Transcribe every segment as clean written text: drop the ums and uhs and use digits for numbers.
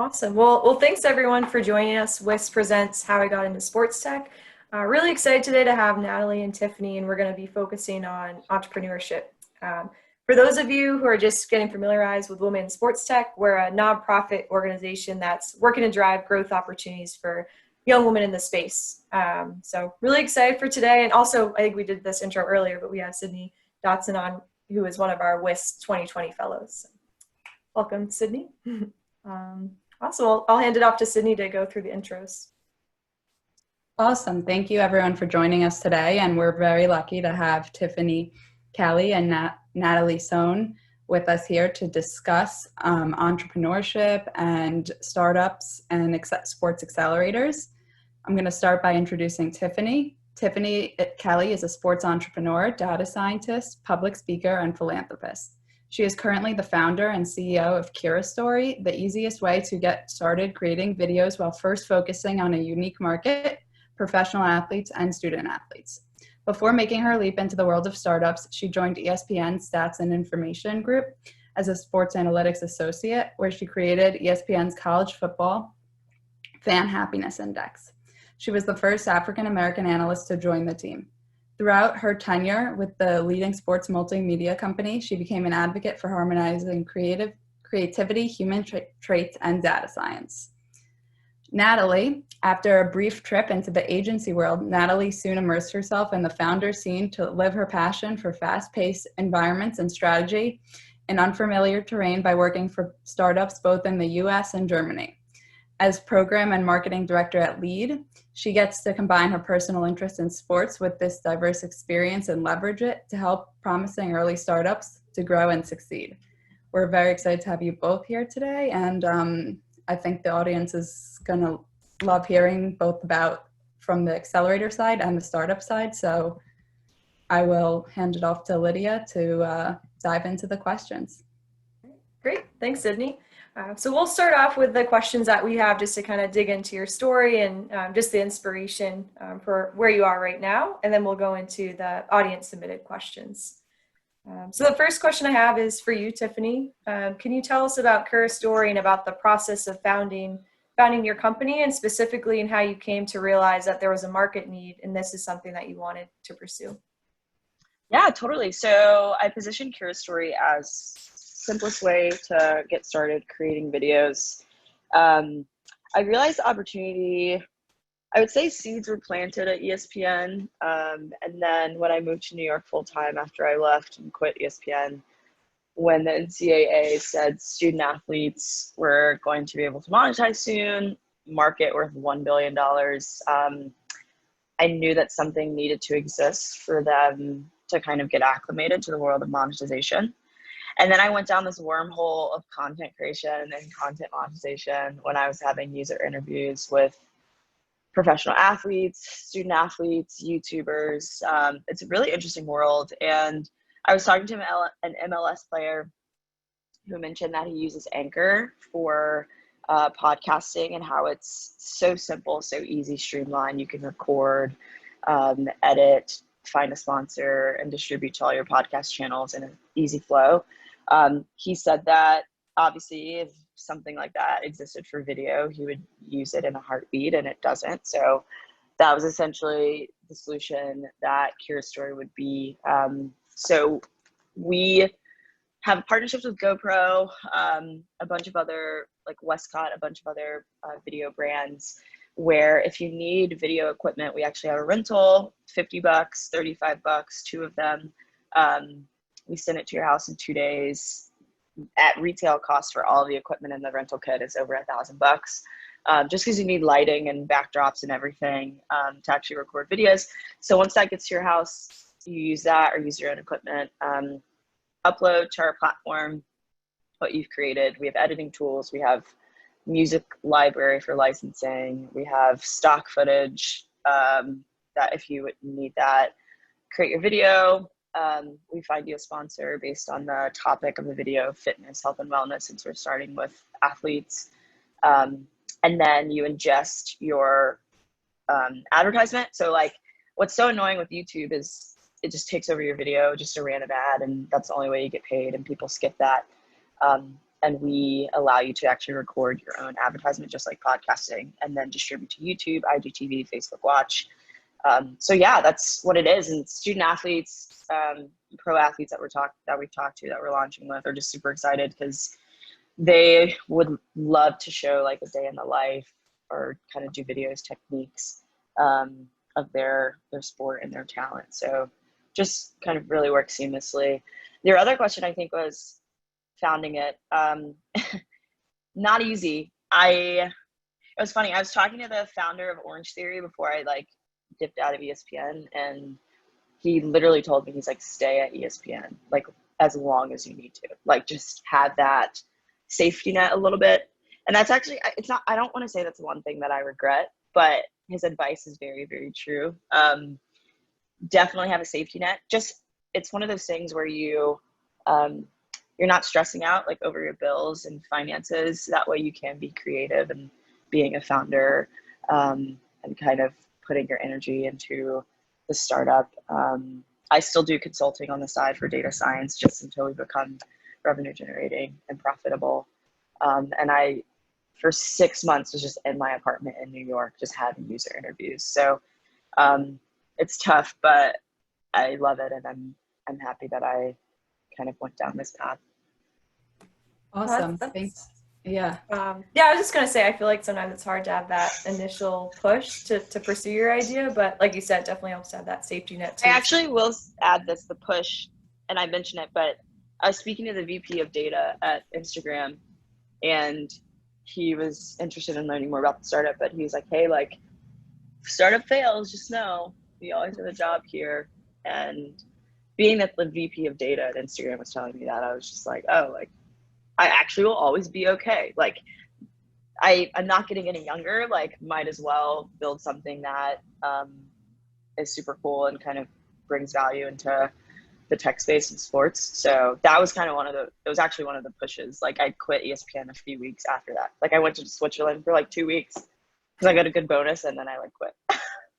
Awesome. Well, thanks everyone for joining us. WiST presents How I Got into Sports Tech. Really excited today to have Nathalie and Tiffany, and we're going to be focusing on entrepreneurship. For those of you who are just getting familiarized with Women in Sports Tech, we're a nonprofit organization that's working to drive growth opportunities for young women in the space. So really excited for today. And also, I think we did this intro earlier, but we have Sydney Dotson on, who is one of our WiST 2020 fellows. So welcome, Sydney. Awesome. I'll hand it off to Sydney to go through the intros. Awesome. Thank you everyone for joining us today. And we're very lucky to have Tiffany Kelly and Nathalie Sonne with us here to discuss entrepreneurship and startups and sports accelerators. I'm going to start by introducing Tiffany. Tiffany Kelly is a sports entrepreneur, data scientist, public speaker, and philanthropist. She is currently the founder and CEO of Curastory, the easiest way to get started creating videos while first focusing on a unique market, professional athletes and student athletes. Before making her leap into the world of startups, she joined ESPN's Stats and Information Group as a sports analytics associate, where she created ESPN's College Football Fan Happiness Index. She was the first African-American analyst to join the team. Throughout her tenure with the leading sports multimedia company, she became an advocate for harmonizing creativity, human traits, and data science. Nathalie, after a brief trip into the agency world, Nathalie soon immersed herself in the founder scene to live her passion for fast-paced environments and strategy in unfamiliar terrain by working for startups both in the US and Germany. As program and marketing director at LEAD, she gets to combine her personal interest in sports with this diverse experience and leverage it to help promising early startups to grow and succeed. We're very excited to have you both here today, and I think the audience is going to love hearing both about from the accelerator side and the startup side. So I will hand it off to Lydia to dive into the questions. Great. Thanks, Sydney. So we'll start off with the questions that we have just to kind of dig into your story and just the inspiration for where you are right now. And then we'll go into the audience submitted questions. So the first question I have is for you, Tiffany. Can you tell us about Curastory and about the process of founding your company, and specifically in how you came to realize that there was a market need and this is something that you wanted to pursue? Yeah, totally. So I positioned Curastory as simplest way to get started creating videos. I realized the opportunity, I would say seeds were planted at ESPN. And then when I moved to New York full time after I left and quit ESPN, when the NCAA said student athletes were going to be able to monetize soon, market worth $1 billion, I knew that something needed to exist for them to kind of get acclimated to the world of monetization. And then I went down this wormhole of content creation and content monetization when I was having user interviews with professional athletes, student athletes, YouTubers. It's a really interesting world. And I was talking to an MLS player who mentioned that he uses Anchor for podcasting and how it's so simple, so easy, streamlined. You can record, edit, find a sponsor, and distribute to all your podcast channels in an easy flow. He said that obviously if something like that existed for video, he would use it in a heartbeat, and it doesn't. So that was essentially the solution that Curastory would be. So we have partnerships with GoPro, a bunch of other, like Westcott, a bunch of other video brands, where if you need video equipment, we actually have a rental, $50, $35, two of them. We send it to your house in 2 days. At retail cost for all the equipment in the rental kit is over $1,000, just because you need lighting and backdrops and everything to actually record videos. So once that gets to your house, you use that or use your own equipment, upload to our platform what you've created. We have editing tools. We have music library for licensing. We have stock footage that if you would need that, create your video. We find you a sponsor based on the topic of the video, fitness, health, and wellness, since we're starting with athletes. And then you ingest your advertisement. So like what's so annoying with YouTube is it just takes over your video, just a random ad, and that's the only way you get paid, and people skip that. and we allow you to actually record your own advertisement, just like podcasting, and then distribute to YouTube, IGTV, Facebook Watch. So yeah, that's what it is. And student athletes, pro athletes that we've talked to, that we're launching with, are just super excited because they would love to show like a day in the life, or kind of do videos, techniques of their sport and their talent. So just kind of really works seamlessly. Your other question, I think, was founding it. Not easy. It was funny. I was talking to the founder of Orange Theory before I like dipped out of ESPN, and he literally told me, he's like, stay at ESPN like as long as you need to, like just have that safety net a little bit. And that's actually, it's not, I don't want to say that's one thing that I regret, but his advice is very, very true. Definitely have a safety net. Just, it's one of those things where you're not stressing out like over your bills and finances. That way you can be creative and being a founder, and kind of putting your energy into the startup. I still do consulting on the side for data science just until we become revenue generating and profitable. And I, for 6 months, was just in my apartment in New York, just having user interviews. So it's tough, but I love it. And I'm happy that I kind of went down this path. Awesome. Thanks. Yeah. Yeah, I was just going to say, I feel like sometimes it's hard to have that initial push to pursue your idea, but like you said, it definitely helps to have that safety net too. I actually will add this, the push, and I mentioned it, but I was speaking to the VP of data at Instagram, and he was interested in learning more about the startup, but he was like, hey, like, if startup fails, just know we always have a job here. And being that the VP of data at Instagram was telling me that, I was just like, oh, like, I actually will always be okay. Like, I'm not getting any younger, like, might as well build something that is super cool and kind of brings value into the tech space in sports. So that was kind of it was actually one of the pushes. Like, I quit ESPN a few weeks after that. Like, I went to Switzerland for like 2 weeks because I got a good bonus, and then I like quit.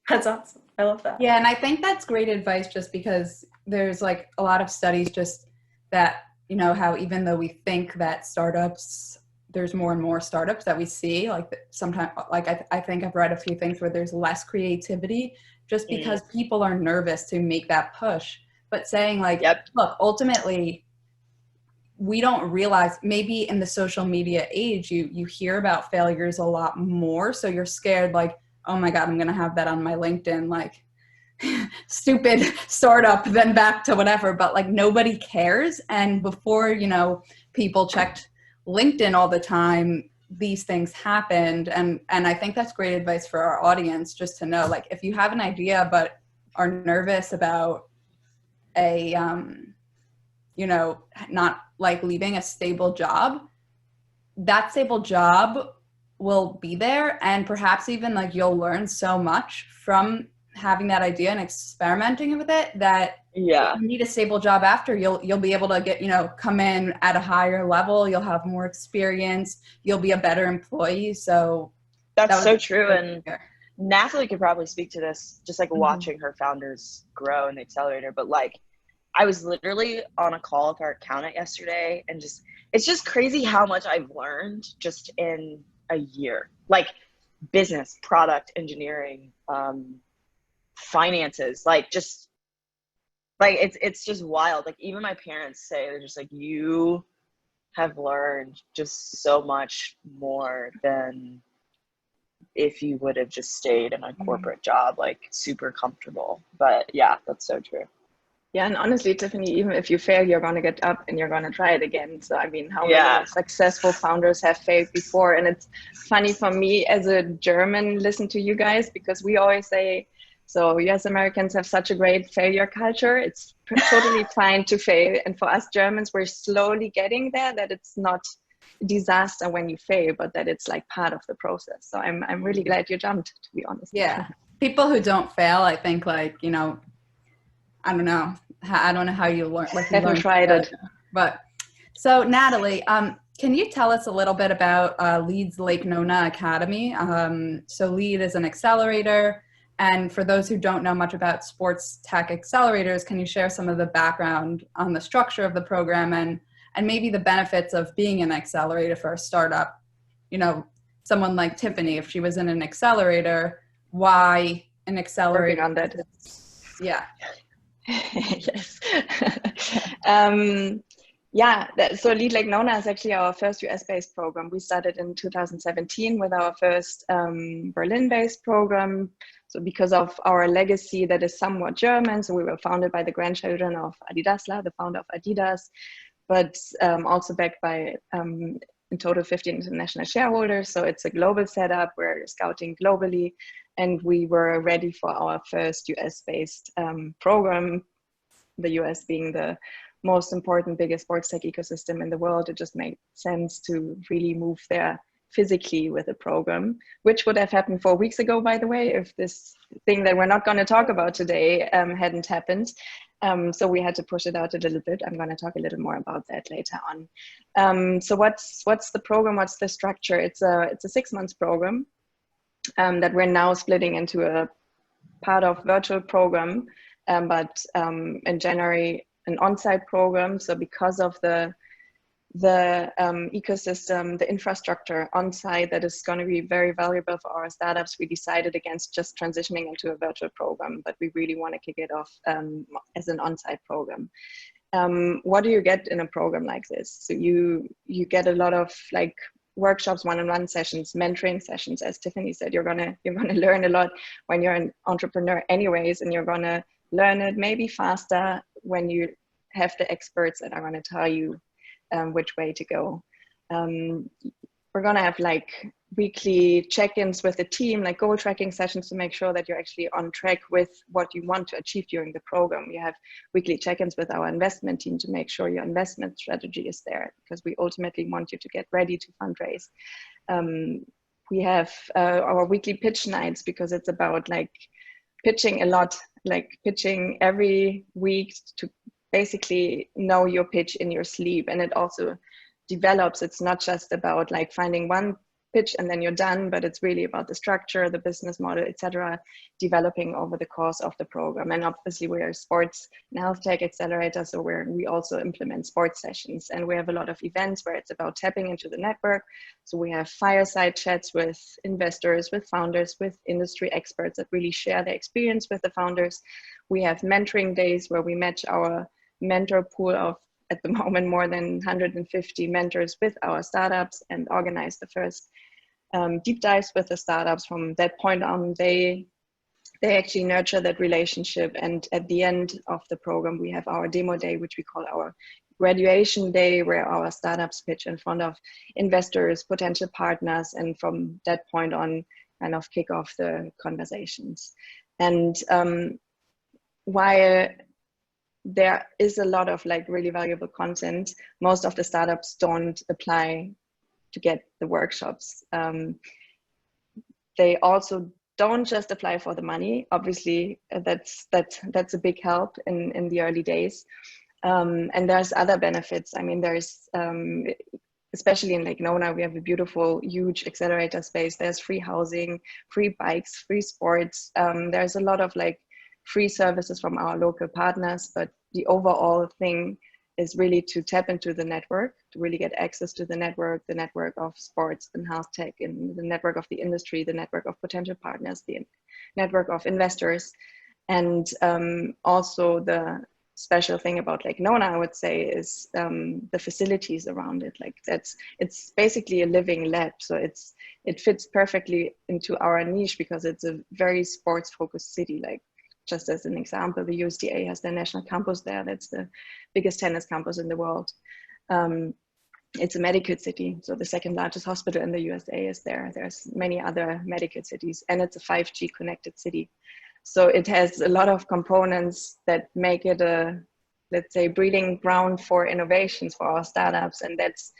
That's awesome. I love that. Yeah, and I think that's great advice, just because there's like a lot of studies just that, you know, how even though we think that startups, there's more and more startups that we see, like sometimes, like I think I've read a few things where there's less creativity just because people are nervous to make that push. But saying like, look, ultimately, we don't realize, maybe in the social media age, you hear about failures a lot more. So you're scared, like, oh my God, I'm going to have that on my LinkedIn, like, stupid startup, then back to whatever. But like, nobody cares. And before, you know, people checked LinkedIn all the time, these things happened. And I think that's great advice for our audience, just to know, like, if you have an idea but are nervous about you know, not like leaving a stable job, that stable job will be there. And perhaps even like you'll learn so much from having that idea and experimenting with it that if you need a stable job after, you'll be able to get, you know, come in at a higher level, you'll have more experience, you'll be a better employee. So that's so true. And Nathalie could probably speak to this, just like watching her founders grow in the accelerator. But like, I was literally on a call with our accountant yesterday, and just, it's just crazy how much I've learned just in a year, like business, product, engineering, finances, like just like, it's just wild. Like, even my parents say, they're just like, you have learned just so much more than if you would have just stayed in a corporate job, like super comfortable. But yeah, that's so true. Yeah, and honestly, Tiffany, even if you fail, you're going to get up and you're going to try it again. So, I mean, how many successful founders have failed before? And it's funny for me as a German, listen to you guys, because we always say, so yes, Americans have such a great failure culture. It's totally fine to fail. And for us Germans, we're slowly getting there, that it's not a disaster when you fail, but that it's like part of the process. So I'm really glad you jumped, to be honest. Yeah. People who don't fail, I think, like, you know, I don't know how you learn. Like, you haven't tried it. But so, Nathalie, can you tell us a little bit about LEED's Lake Nona Academy? So LEED is an accelerator, and for those who don't know much about sports tech accelerators, can you share some of the background on the structure of the program and maybe the benefits of being an accelerator for a startup. You know, someone like Tiffany, if she was in an accelerator, why an accelerator? Working on that. Yeah. Yes. So Lead Like Nona is actually our first US-based program. We started in 2017 with our first Berlin-based program. So because of our legacy that is somewhat German, so we were founded by the grandchildren of Adi Dassler, the founder of Adidas, but also backed by in total 15 international shareholders. So it's a global setup. We're scouting globally, and we were ready for our first US-based program, the US being the most important, biggest sports tech ecosystem in the world. It just made sense to really move there physically with a program, which would have happened 4 weeks ago, by the way, if this thing that we're not going to talk about today hadn't happened. So we had to push it out a little bit. I'm going to talk a little more about that later on. So what's the program? What's the structure? It's a 6 months program that we're now splitting into a part of virtual program, but in January, an on-site program. So because of the ecosystem, the infrastructure on-site that is going to be very valuable for our startups, we decided against just transitioning into a virtual program, but we really want to kick it off as an on-site program. What do you get in a program like this? So you get a lot of like workshops, one-on-one sessions, mentoring sessions. As Tiffany said, you're gonna learn a lot when you're an entrepreneur anyways, and you're gonna learn it maybe faster when you have the experts that are going to tell you which way to go. We're going to have like weekly check-ins with the team, like goal tracking sessions to make sure that you're actually on track with what you want to achieve during the program. We have weekly check-ins with our investment team to make sure your investment strategy is there, because we ultimately want you to get ready to fundraise. We have our weekly pitch nights, because it's about like pitching a lot, like pitching every week to basically know your pitch in your sleep. And it also develops. It's not just about like finding one pitch and then you're done, but it's really about the structure, the business model, etc., developing over the course of the program. And obviously we are sports and health tech accelerator, so we also implement sports sessions, and we have a lot of events where it's about tapping into the network. So we have fireside chats with investors, with founders, with industry experts that really share their experience with the founders. We have mentoring days where we match our mentor pool of, at the moment, more than 150 mentors with our startups, and organize the first deep dives with the startups. From that point on, they actually nurture that relationship. And at the end of the program, we have our demo day, which we call our graduation day, where our startups pitch in front of investors, potential partners, and from that point on, kind of kick off the conversations. And while there is a lot of like really valuable content, most of the startups don't apply to get the workshops. They also don't just apply for the money. Obviously, that's a big help in the early days. And there's other benefits. I mean, there's especially in Lake Nona, we have a beautiful, huge accelerator space. There's free housing, free bikes, free sports. There's a lot of like free services from our local partners, but the overall thing is really to tap into the network, to really get access to the network of sports and health tech, and the network of the industry, the network of potential partners, the network of investors. And also the special thing about Lake Nona, I would say, is the facilities around it. Like it's basically a living lab. So it fits perfectly into our niche, because it's a very sports focused city. Like, just as an example, the USDA has their national campus there. That's the biggest tennis campus in the world. It's a medical city. So the second largest hospital in the USA is there. There's many other medical cities, and it's a 5G connected city. So it has a lot of components that make it a, let's say, breeding ground for innovations for our startups. And that's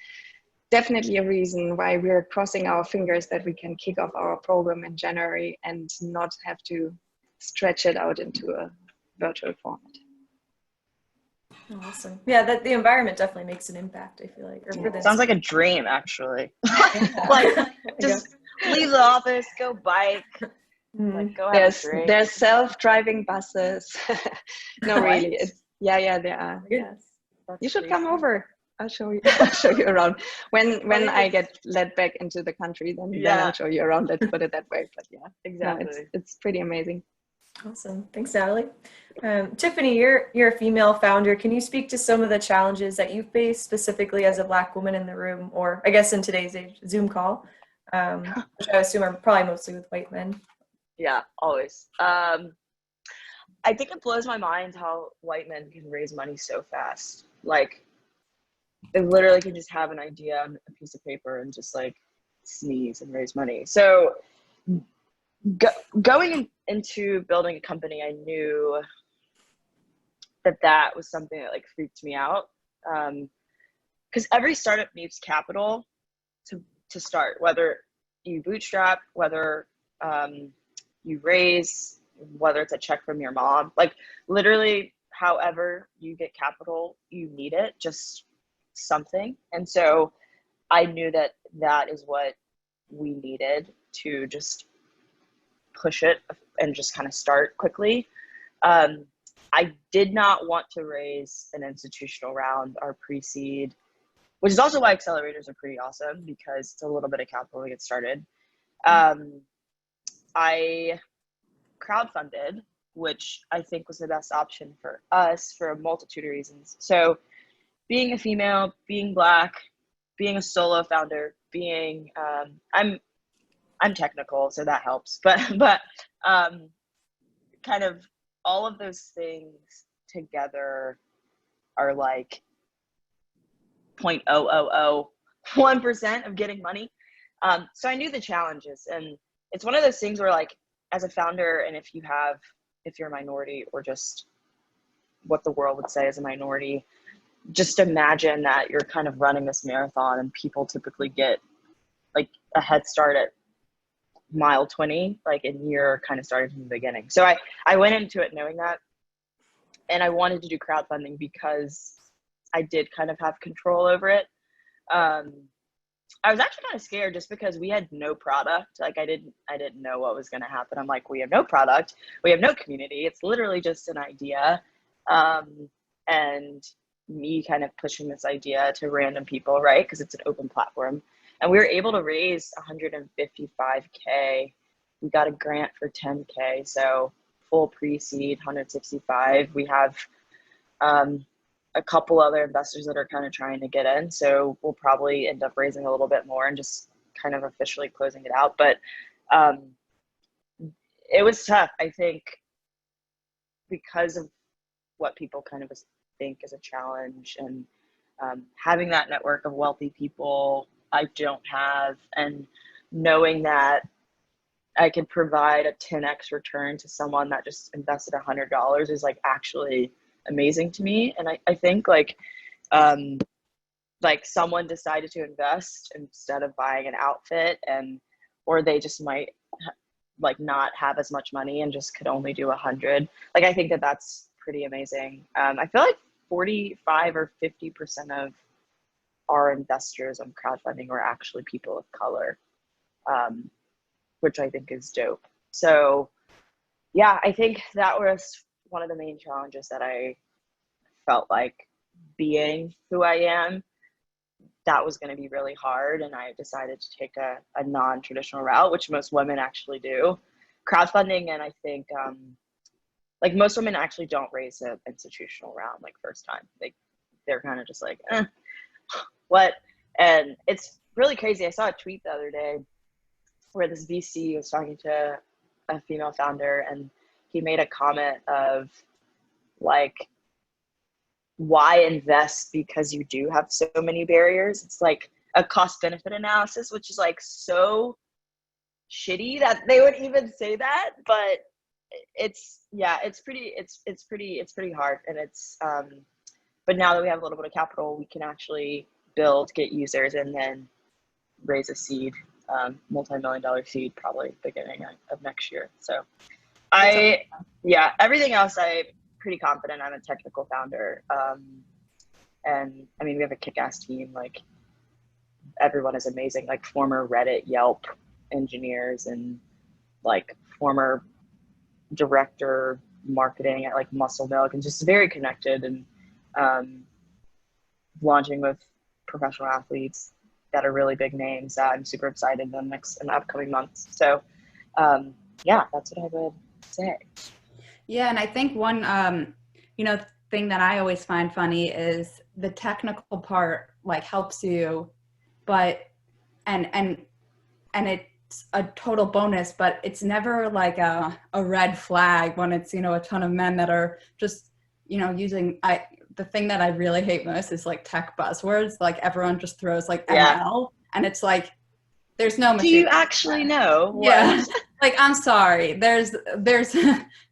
definitely a reason why we're crossing our fingers that we can kick off our program in January and not have to stretch it out into a virtual format. Awesome. Yeah, that the environment definitely makes an impact, I feel like. Sounds like a dream, actually. Like, just leave the office, go bike, like, go have a drink. There's self-driving buses. No, really. There are. Yes. You should come over. I'll show you. I'll show you around when I get led back into the country. Then I'll show you around. Let's put it that way. But yeah, exactly. No, it's pretty amazing. Awesome. Thanks, Nathalie. Tiffany, you're a female founder. Can you speak to some of the challenges that you face specifically as a Black woman in the room, or I guess in today's age, Zoom call, which I assume are probably mostly with white men? Yeah, always. I think it blows my mind how white men can raise money so fast. Like, they literally can just have an idea on a piece of paper and just like sneeze and raise money. So going into building a company, I knew that was something that like freaked me out. Because every startup needs capital to start, whether you bootstrap, whether you raise, whether it's a check from your mom, like literally however you get capital, you need it, just something. And so I knew that is what we needed to just push it and just kind of start quickly. I did not want to raise an institutional round or pre-seed, which is also why accelerators are pretty awesome, because it's a little bit of capital to get started. I crowdfunded, which I think was the best option for us for a multitude of reasons. So being a female, being Black, being a solo founder, being I'm technical, so that helps. But kind of all of those things together are like 0.0001% of getting money. So I knew the challenges, and it's one of those things where like as a founder, and if you're a minority, or just what the world would say as a minority, just imagine that you're kind of running this marathon and people typically get like a head start at mile 20, like, and you're kind of starting from the beginning. So I went into it knowing that, and I wanted to do crowdfunding because I did kind of have control over it. I was actually kind of scared just because we had no product. Like I didn't know what was going to happen. I'm like, we have no product, we have no community. It's literally just an idea. And me kind of pushing this idea to random people, right? Because it's an open platform. And we were able to raise 155K. We got a grant for 10K. So full pre-seed, 165. We have a couple other investors that are kind of trying to get in. So we'll probably end up raising a little bit more and just kind of officially closing it out. But it was tough, I think, because of what people kind of think is a challenge, and having that network of wealthy people I don't have, and knowing that I could provide a 10x return to someone that just invested $100 is like actually amazing to me. And I think like someone decided to invest instead of buying an outfit, or they just might like not have as much money and just could only do 100. Like I think that's pretty amazing. I feel like 45 or 50% of our investors on crowdfunding were actually people of color, which I think is dope. So yeah, I think that was one of the main challenges that I felt like, being who I am, that was going to be really hard. And I decided to take a non-traditional route, which most women actually do. Crowdfunding, and I think like most women actually don't raise an institutional round like first time. They're kind of just like, what? And it's really crazy. I saw a tweet the other day where this VC was talking to a female founder, and he made a comment of like, why invest because you do have so many barriers? It's like a cost benefit analysis, which is like so shitty that they would even say that, but it's pretty hard. And it's but now that we have a little bit of capital, we can actually build, get users, and then raise a seed, multi-million-dollar seed, probably beginning of next year. So everything else I'm pretty confident. I'm a technical founder, and I mean, we have a kick-ass team. Like everyone is amazing, like former Reddit, Yelp engineers, and like former director marketing at like Muscle Milk, and just very connected, and launching with professional athletes that are really big names that I'm super excited in the upcoming months. So yeah, that's what I would say. Yeah, and I think one thing that I always find funny is the technical part like helps you, but and it's a total bonus, but it's never like a red flag when it's, a ton of men that are just, using the thing that I really hate most is like tech buzzwords. Like everyone just throws like ML, and it's like there's no machine. Do you actually know what? Yeah. Like, I'm sorry, there's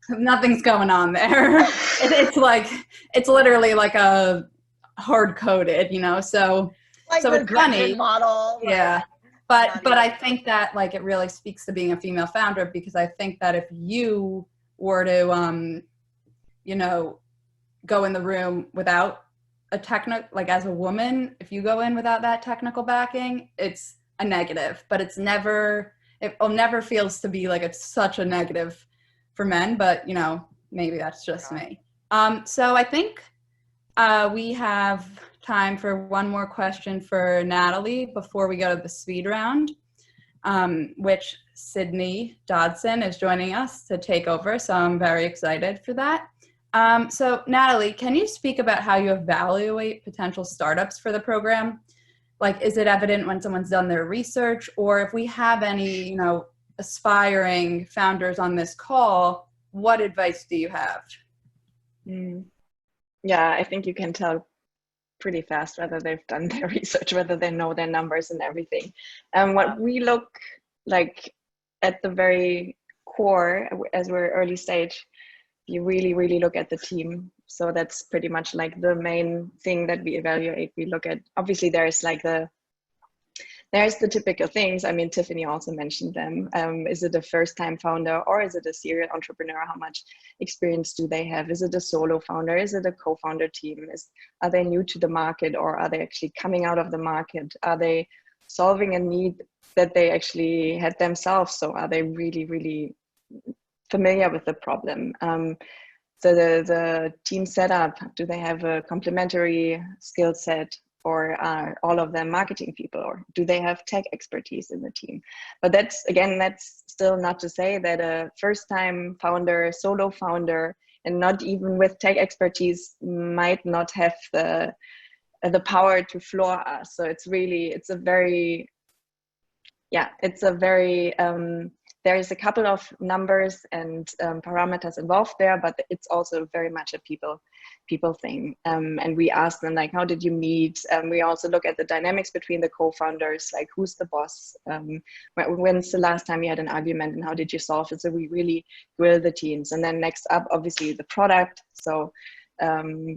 nothing's going on there. It's literally like a hard coded, so Like so it's funny model. Yeah. But I think that like it really speaks to being a female founder, because I think that if you were to go in the room without a technical, like as a woman, if you go in without that technical backing, it's a negative. But it never feels to be like it's such a negative for men, but maybe that's just me. So I think we have time for one more question for Nathalie before we go to the speed round, which Sydney Dodson is joining us to take over. So I'm very excited for that. So Nathalie, can you speak about how you evaluate potential startups for the program? Like, is it evident when someone's done their research, or if we have any, aspiring founders on this call, what advice do you have? Yeah, I think you can tell pretty fast whether they've done their research, whether they know their numbers and everything. What we look like at the very core, as we're early stage, you really, really look at the team. So that's pretty much like the main thing that we evaluate. We look at, obviously there's the typical things. I mean, Tiffany also mentioned them. Is it a first-time founder, or is it a serial entrepreneur? How much experience do they have? Is it a solo founder? Is it a co-founder team? Are they new to the market, or are they actually coming out of the market? Are they solving a need that they actually had themselves? So are they really, really familiar with the problem? So the team setup, do they have a complementary skill set, or are all of them marketing people, or do they have tech expertise in the team? But that's still not to say that a first-time founder, solo founder, and not even with tech expertise might not have the power to floor us. So there is a couple of numbers and parameters involved there, but it's also very much a people thing. And we ask them, like, how did you meet? We also look at the dynamics between the co-founders, like who's the boss? When's the last time you had an argument, and how did you solve it? So we really grill the teams. And then next up, obviously, the product. So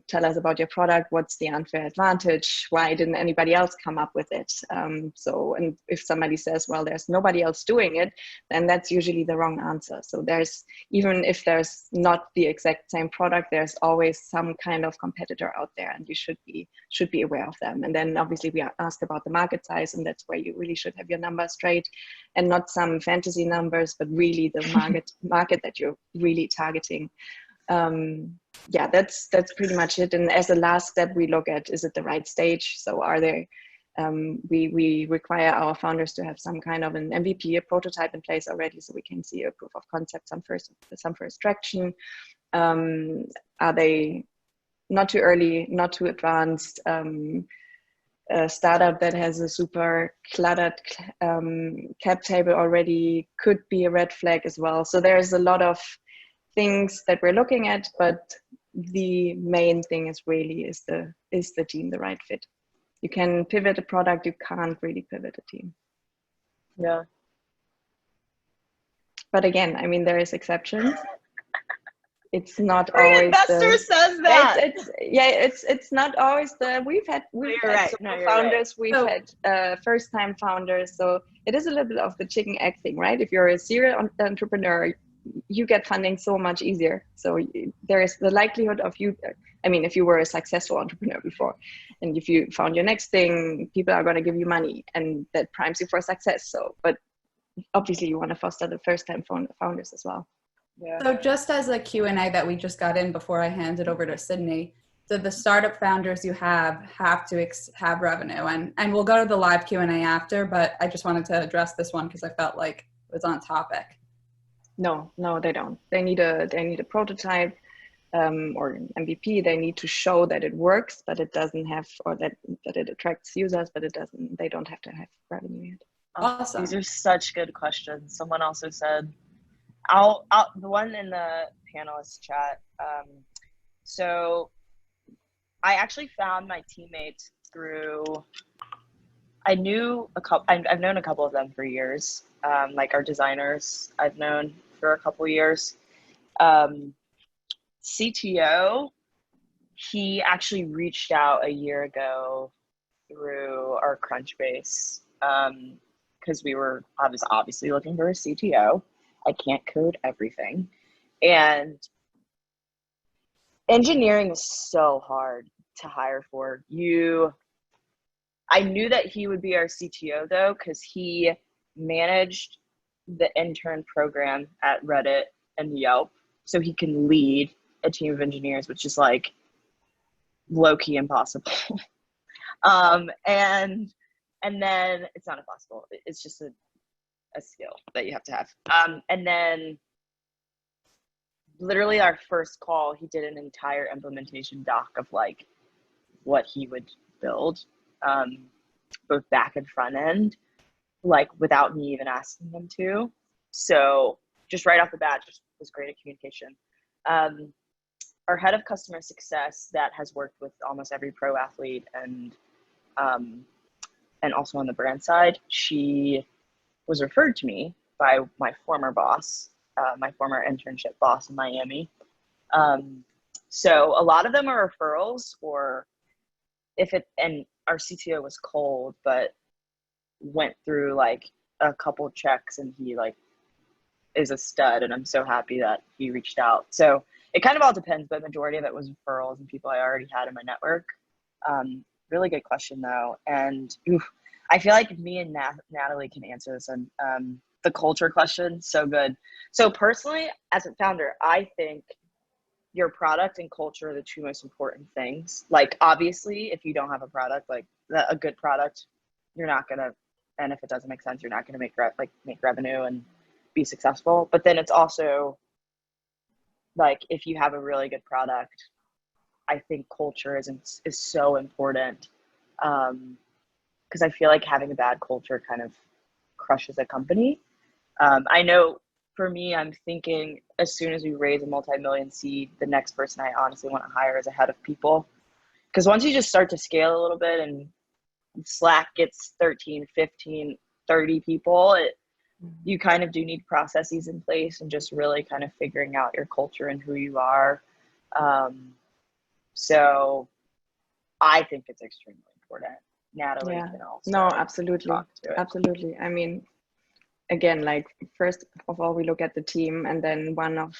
tell us about your product. What's the unfair advantage? Why didn't anybody else come up with it? And if somebody says, well, there's nobody else doing it, then that's usually the wrong answer. So even if there's not the exact same product, there's always some kind of competitor out there, and you should be aware of them. And then obviously we ask about the market size, and that's where you really should have your numbers straight, and not some fantasy numbers, but really the market that you're really targeting. Yeah, that's pretty much it. And as a last step, we look at, is it the right stage? So are there, we require our founders to have some kind of an MVP, a prototype in place already, so we can see a proof of concept, some first traction. Are they not too early, not too advanced? A startup that has a super cluttered cap table already could be a red flag as well. So there's a lot of things that we're looking at, but the main thing is the team the right fit? You can pivot a product, you can't really pivot a team. Yeah. But again, I mean, there is exceptions. It's not always investor says that. It's not always we've had founders, we've had first-time founders. So it is a little bit of the chicken egg thing, right? If you're a serial entrepreneur, you get funding so much easier. So there is the likelihood of you, I mean, if you were a successful entrepreneur before, and if you found your next thing, people are going to give you money, and that primes you for success. So, but obviously you want to foster the first-time founders as well. Yeah. So just as a Q&A that we just got in before I hand it over to Sydney, do the startup founders you have to have revenue? And we'll go to the live Q&A after, but I just wanted to address this one because I felt like it was on topic. No, they don't. They need a prototype or an MVP. They need to show that it works, but it doesn't have, or that it attracts users, but they don't have to have revenue yet. Awesome. These are such good questions. Someone also said, the one in the panelist chat. So I actually found my teammates through, I've known a couple of them for years. Like our designers, I've known for a couple years. CTO, he actually reached out a year ago through our Crunchbase, because we were obviously looking for a CTO. I can't code everything. And engineering is so hard to hire for. I knew that he would be our CTO though, because he managed the intern program at Reddit and Yelp. So he can lead a team of engineers, which is like low-key impossible. And then it's not impossible. It's just a skill that you have to have. And then literally our first call, he did an entire implementation doc of like what he would build, both back and front end, like without me even asking him to. So just right off the bat, just was great at communication. Our head of customer success that has worked with almost every pro athlete and also on the brand side, she was referred to me by my former boss, my former internship boss in Miami. So a lot of them are referrals, or and our CTO was cold, but went through like a couple checks and he like is a stud, and I'm so happy that he reached out. So it kind of all depends, but majority of it was referrals and people I already had in my network. Really good question though. And I feel like me and Nathalie can answer this on the culture question. So good. So personally, as a founder, I think your product and culture are the two most important things. Like obviously, if you don't have a product, like a good product, you're not gonna, and if it doesn't make sense, you're not gonna make revenue and be successful. But then it's also like if you have a really good product, I think culture is so important, because I feel like having a bad culture kind of crushes a company. I know for me, I'm thinking as soon as we raise a multi-million seed, the next person I honestly want to hire is a head of people. Because once you just start to scale a little bit and Slack gets 13, 15, 30 people, you kind of do need processes in place and just really kind of figuring out your culture and who you are. So I think it's extremely important. Nathalie can also absolutely. talk to it. Absolutely. I mean, again, like first of all, we look at the team, and then one of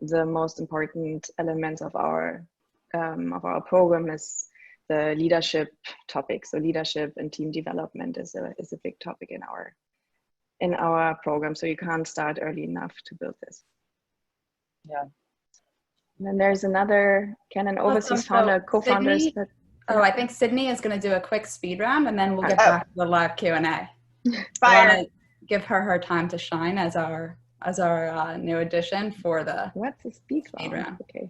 the most important elements of our program is the leadership topic. So leadership and team development is a big topic in our program. So you can't start early enough to build this. Yeah. And then there's another Canon Overseas founder, co-founders. I think Sydney is going to do a quick speed round, and then we'll get back to the live Q&A. I want to give her time to shine as our new addition for the what's the speed round. Okay.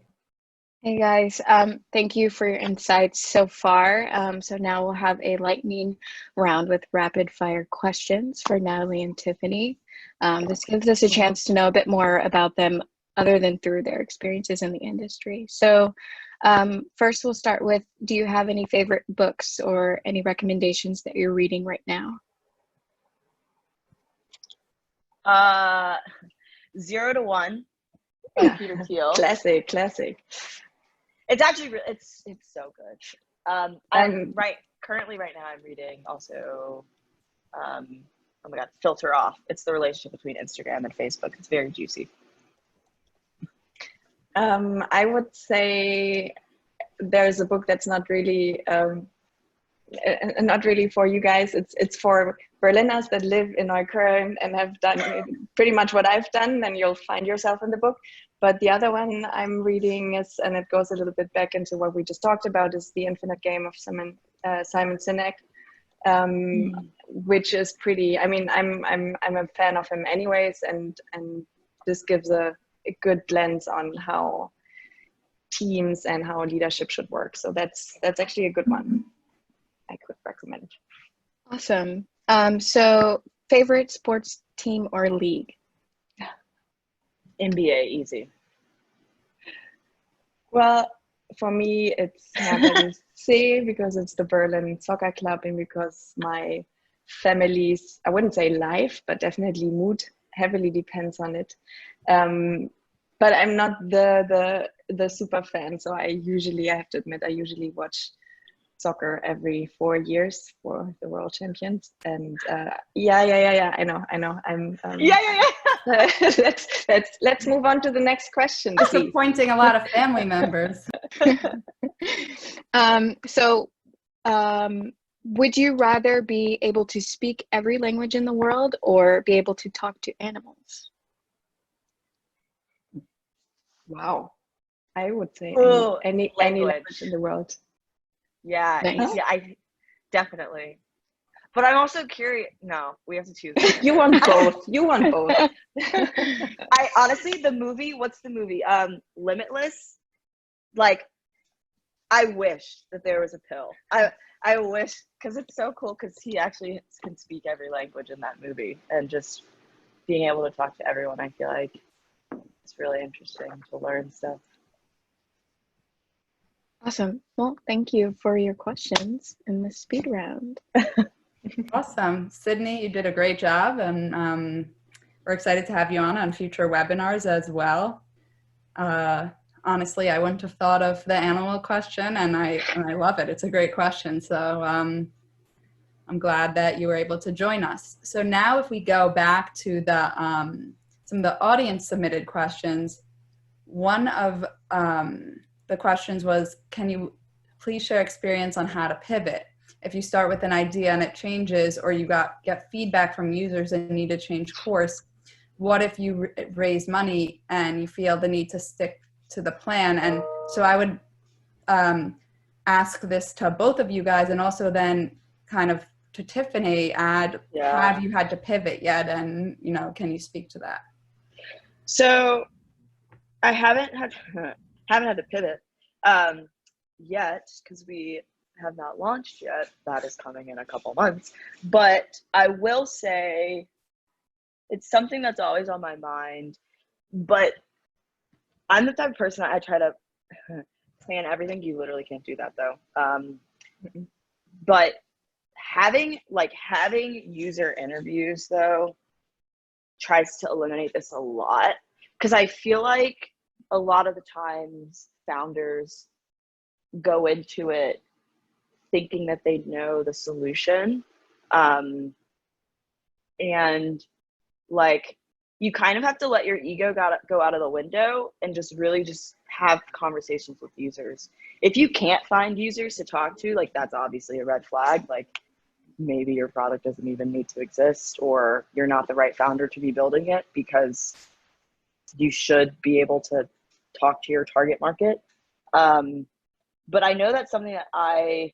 Hey guys, thank you for your insights so far. So now we'll have a lightning round with rapid fire questions for Nathalie and Tiffany. This gives us a chance to know a bit more about them other than through their experiences in the industry. So first we'll start with, do you have any favorite books or any recommendations that you're reading right now? 0 to 1 by Peter Thiel. Classic. It's actually it's so good. I'm currently right now I'm reading also oh my god, Filter Off. It's the relationship between Instagram and Facebook. It's very juicy. I would say there's a book that's not really for you guys. It's for Berliners that live in Neukölln and have done pretty much what I've done, and you'll find yourself in the book. But the other one I'm reading is, and it goes a little bit back into what we just talked about, is The Infinite Game of Simon Sinek, which is pretty. I mean, I'm a fan of him anyways, and this gives a good lens on how teams and how leadership should work. So that's actually a good one. I could recommend. Awesome. So favorite sports team or league? NBA, easy. Well, for me, it's C because it's the Berlin Soccer Club, and because my family's, I wouldn't say life, but definitely mood heavily depends on it. But I'm not the super fan, so I have to admit, I usually watch soccer every 4 years for the world champions. And yeah, I know. I'm let's move on to the next question, please. Disappointing a lot of family members. Would you rather be able to speak every language in the world or be able to talk to animals? Wow, I would say any language in the world. Yeah, Nice. yeah, I definitely. But I'm also curious. No, we have to choose. You want both. You want both. I honestly, the movie. What's the movie? Limitless. Like, I wish that there was a pill. I wish, because it's so cool. Because he actually can speak every language in that movie, and just being able to talk to everyone, I feel like it's really interesting to learn stuff. Awesome. Well, thank you for your questions in the speed round. Awesome. Sydney, you did a great job, and we're excited to have you on future webinars as well. Honestly, I wouldn't have thought of the animal question, and I love it. It's a great question. So I'm glad that you were able to join us. So now if we go back to the some of the audience submitted questions, one of the questions was, can you please share experience on how to pivot? If you start with an idea and it changes, or you get feedback from users and need to change course, what if you raise money and you feel the need to stick to the plan? And so I would ask this to both of you guys, and also then kind of to Tiffany, have you had to pivot yet? And, can you speak to that? So I haven't had to pivot yet, because we have not launched yet. That is coming in a couple months. But I will say it's something that's always on my mind. But I'm the type of person, I try to plan everything. You literally can't do that though. But having user interviews though tries to eliminate this a lot, because I feel like a lot of the times founders go into it thinking that they know the solution, and like you kind of have to let your ego go out of the window and just really just have conversations with users. If you can't find users to talk to, like, that's obviously a red flag. Like, maybe your product doesn't even need to exist, or you're not the right founder to be building it, because you should be able to talk to your target market. But I know that's something that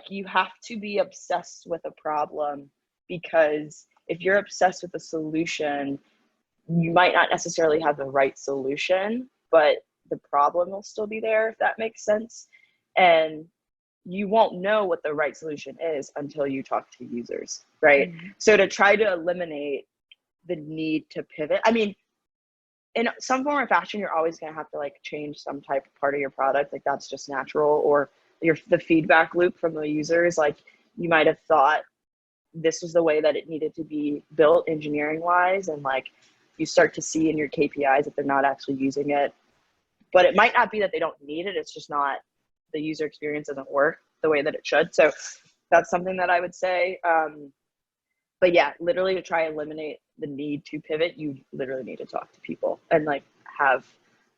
you have to be obsessed with a problem, because if you're obsessed with a solution, you might not necessarily have the right solution, but the problem will still be there, if that makes sense. And you won't know what the right solution is until you talk to users, right? Mm-hmm. So to try to eliminate the need to pivot, I mean, in some form or fashion, you're always going to have to change some type of part of your product. Like, that's just natural. Or the feedback loop from the users, you might have thought this was the way that it needed to be built engineering wise, and you start to see in your KPIs that they're not actually using it. But it might not be that they don't need it, it's just not, the user experience doesn't work the way that it should. So that's something that I would say. But yeah, literally to try and eliminate the need to pivot, you literally need to talk to people and have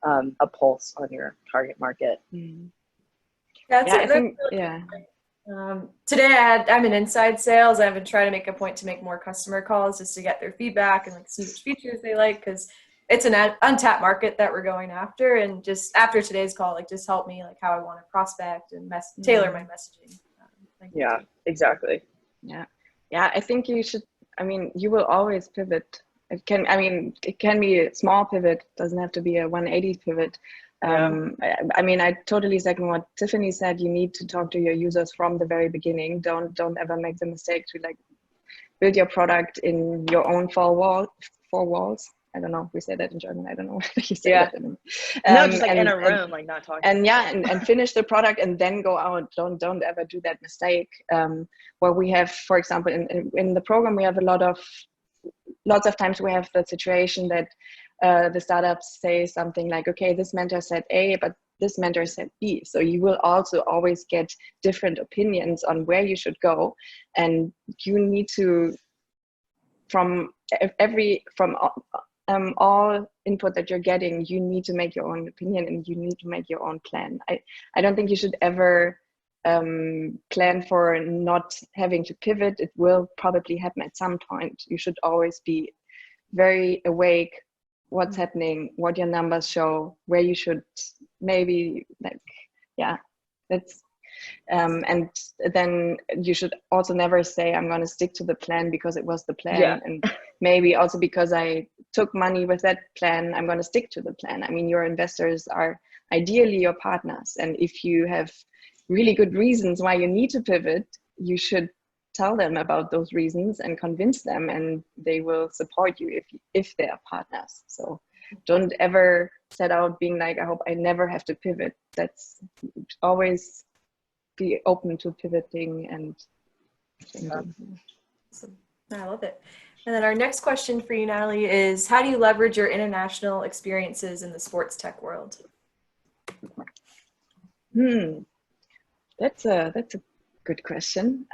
a pulse on your target market. Today I'm in inside sales. I've been trying to make a point to make more customer calls just to get their feedback and see which features they like, because it's an untapped market that we're going after. And just after today's call, like just help me like how I want to prospect and tailor my messaging. Yeah, exactly. Yeah. I think you should, I mean, you will always pivot. It can be a small pivot, doesn't have to be a 180 pivot. I mean, I totally second what Tiffany said. You need to talk to your users from the very beginning. Don't ever make the mistake to like build your product in your own four walls. I don't know if we say that in German. I don't know whether you say that in no, just like in a room, like not talking. And finish the product and then go out. Don't ever do that mistake. Where we have, for example, in the program, we have lots of times we have the situation that the startups say something like, okay, this mentor said A, but this mentor said B. So you will also always get different opinions on where you should go. And you need to, from all input that you're getting, you need to make your own opinion and you need to make your own plan. I don't think you should ever plan for not having to pivot. It will probably happen at some point. You should always be very awake what's happening, what your numbers show, where you should maybe that's and then you should also never say I'm going to stick to the plan because it was the plan, and maybe also because I took money with that plan I'm going to stick to the plan. I mean, your investors are ideally your partners, and if you have really good reasons why you need to pivot, you should tell them about those reasons and convince them, and they will support you if they are partners. So don't ever set out being like, I hope I never have to pivot. That's always be open to pivoting and Awesome. I love it. And then our next question for you, Nathalie, is how do you leverage your international experiences in the sports tech world? That's a good question.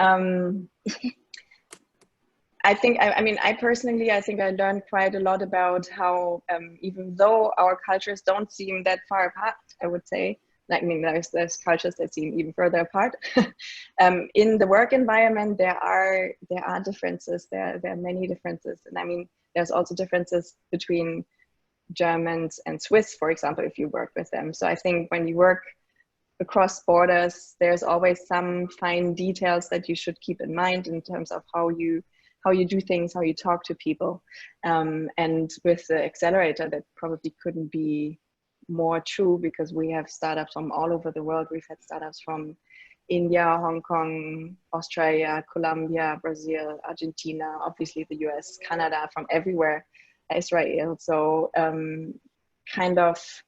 I think, I personally, I think I learned quite a lot about how, even though our cultures don't seem that far apart, I would say, there's cultures that seem even further apart. In the work environment, there are differences. There are many differences, and I mean, there's also differences between Germans and Swiss, for example, if you work with them. So I think when you work across borders, there's always some fine details that you should keep in mind in terms of how you do things, how you talk to people. And with the accelerator, that probably couldn't be more true, because we have startups from all over the world. We've had startups from India, Hong Kong, Australia, Colombia, Brazil, Argentina, obviously the US, Canada, from everywhere, Israel. So kind of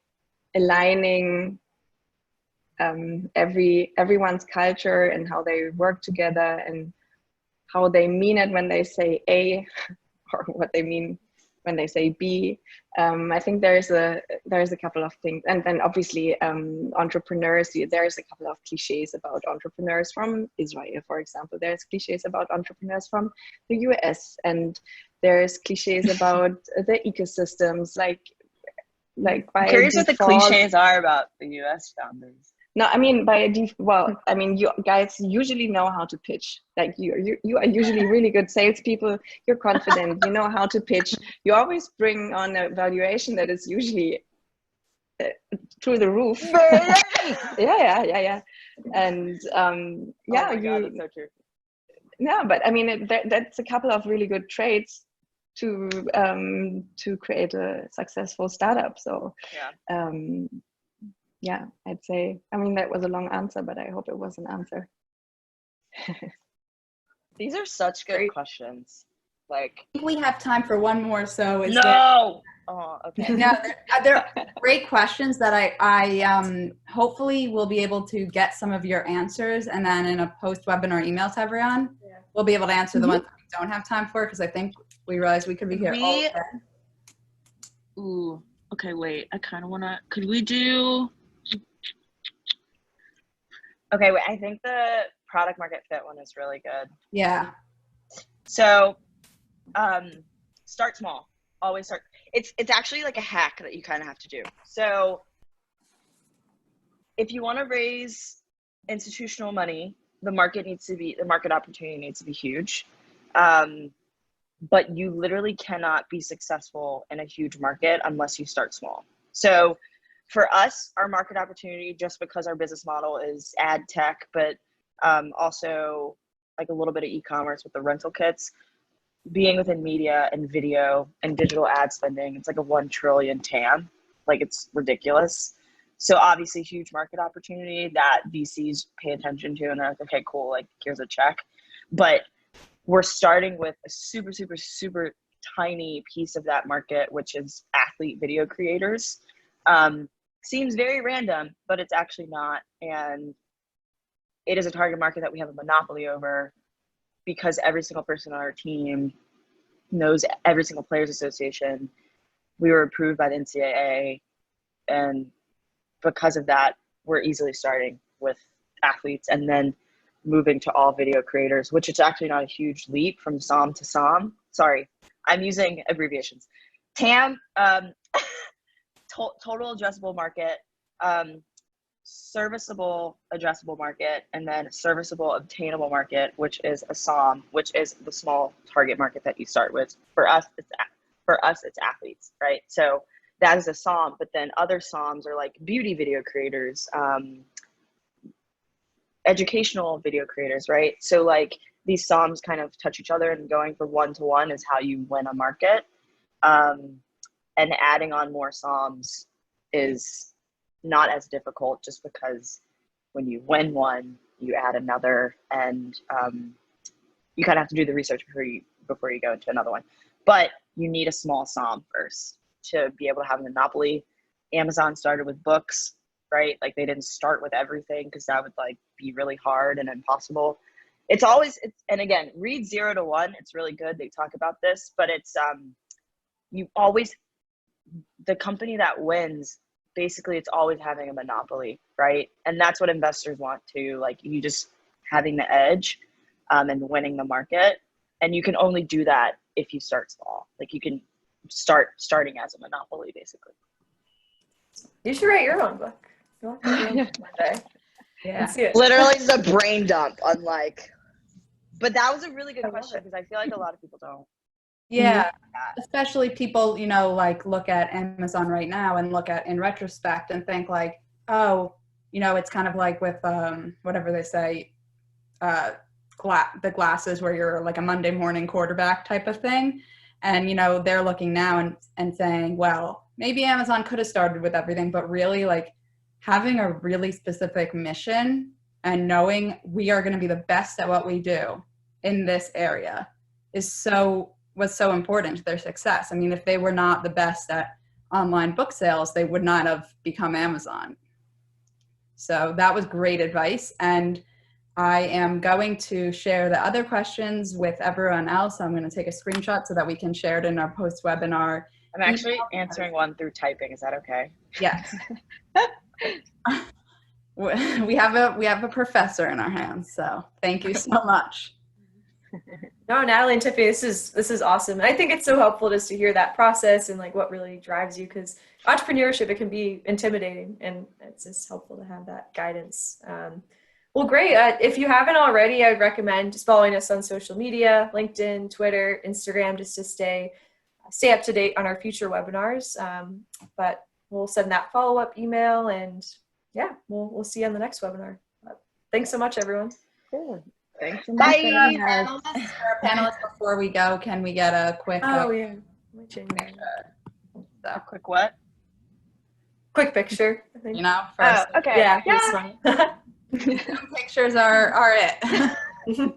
aligning everyone's culture and how they work together and how they mean it when they say A or what they mean when they say B. I think there's a couple of things, and then obviously entrepreneurs. There's a couple of cliches about entrepreneurs from Israel, for example. There's cliches about entrepreneurs from the US, and there's cliches about the ecosystems. Like by I'm curious default, what the cliches are about the US founders. No, I mean, you guys usually know how to pitch. Like you are usually really good salespeople. You're confident. You know how to pitch. You always bring on a valuation that is usually through the roof. Yeah. And God, that's so true. Yeah, but I mean, that's a couple of really good traits to create a successful startup. So yeah, I'd say, I mean, that was a long answer, but I hope it was an answer. These are such good questions. Like, I think we have time for one more. So Oh, okay. No, they're great questions that I hopefully will be able to get some of your answers, and then in a post-webinar email to everyone, we'll be able to answer the ones that we don't have time for, because I think we realized we could be here all day. Ooh, okay, wait. I kind of want to, could we do... Okay, wait, I think the product market fit one is really good. Yeah. So, start small. Always start. It's actually like a hack that you kind of have to do. So, if you want to raise institutional money, the market opportunity needs to be huge. but you literally cannot be successful in a huge market unless you start small. So for us, our market opportunity, just because our business model is ad tech, but also like a little bit of e-commerce with the rental kits, being within media and video and digital ad spending, it's like a 1 trillion TAM. Like, it's ridiculous. So obviously huge market opportunity that VCs pay attention to, and they're like, okay, cool, like here's a check. But we're starting with a super, super, super tiny piece of that market, which is athlete video creators. Seems very random, but it's actually not. And it is a target market that we have a monopoly over, because every single person on our team knows every single players association. We were approved by the NCAA, and because of that, we're easily starting with athletes and then moving to all video creators, which is actually not a huge leap from SOM to SOM. Sorry, I'm using abbreviations. TAM, total addressable market, serviceable addressable market, and then serviceable obtainable market, which is a SOM, which is the small target market that you start with. For us, it's athletes, right? So that is a SOM, but then other SOMs are like beauty video creators, educational video creators, right? So like these SOMs kind of touch each other, and going for 1-to-1 is how you win a market. And adding on more SOMs is not as difficult, just because when you win one, you add another, and you kind of have to do the research before you go into another one. But you need a small SOM first to be able to have a monopoly. Amazon started with books, right? Like, they didn't start with everything, because that would like be really hard and impossible. And again, read 0 to 1. It's really good. They talk about this, but it's the company that wins, basically it's always having a monopoly, right? And that's what investors want too. Like, you just having the edge and winning the market. And you can only do that if you start small. Like, you can starting as a monopoly, basically. You should write your own book. You'll have to write your own book one day. Yeah. See it. Literally the brain dump on like, but that was a really good question, because I feel like a lot of people don't. Yeah, especially people, like look at Amazon right now and look at in retrospect and think like, oh, it's kind of like with whatever they say, the glasses where you're like a Monday morning quarterback type of thing. And, they're looking now and saying, well, maybe Amazon could have started with everything, but really like having a really specific mission and knowing we are going to be the best at what we do in this area was so important to their success. I mean, if they were not the best at online book sales, they would not have become Amazon. So that was great advice. And I am going to share the other questions with everyone else. I'm going to take a screenshot so that we can share it in our post-webinar. I'm actually answering one through typing. Is that okay? Yes. We have a professor in our hands, so thank you so much. No, Nathalie and Tiffany, this is awesome. And I think it's so helpful just to hear that process and like what really drives you, because entrepreneurship, it can be intimidating, and it's just helpful to have that guidance. Well, great. If you haven't already, I would recommend just following us on social media, LinkedIn, Twitter, Instagram, just to stay up to date on our future webinars. But we'll send that follow-up email, and yeah, we'll see you on the next webinar. Thanks so much, everyone. Cool. Thanks. Bye. For our panelists, before we go, can we get a quick Yeah. A quick what? Quick picture, I think. First. Oh, okay. Yeah. Yeah. Pictures are it.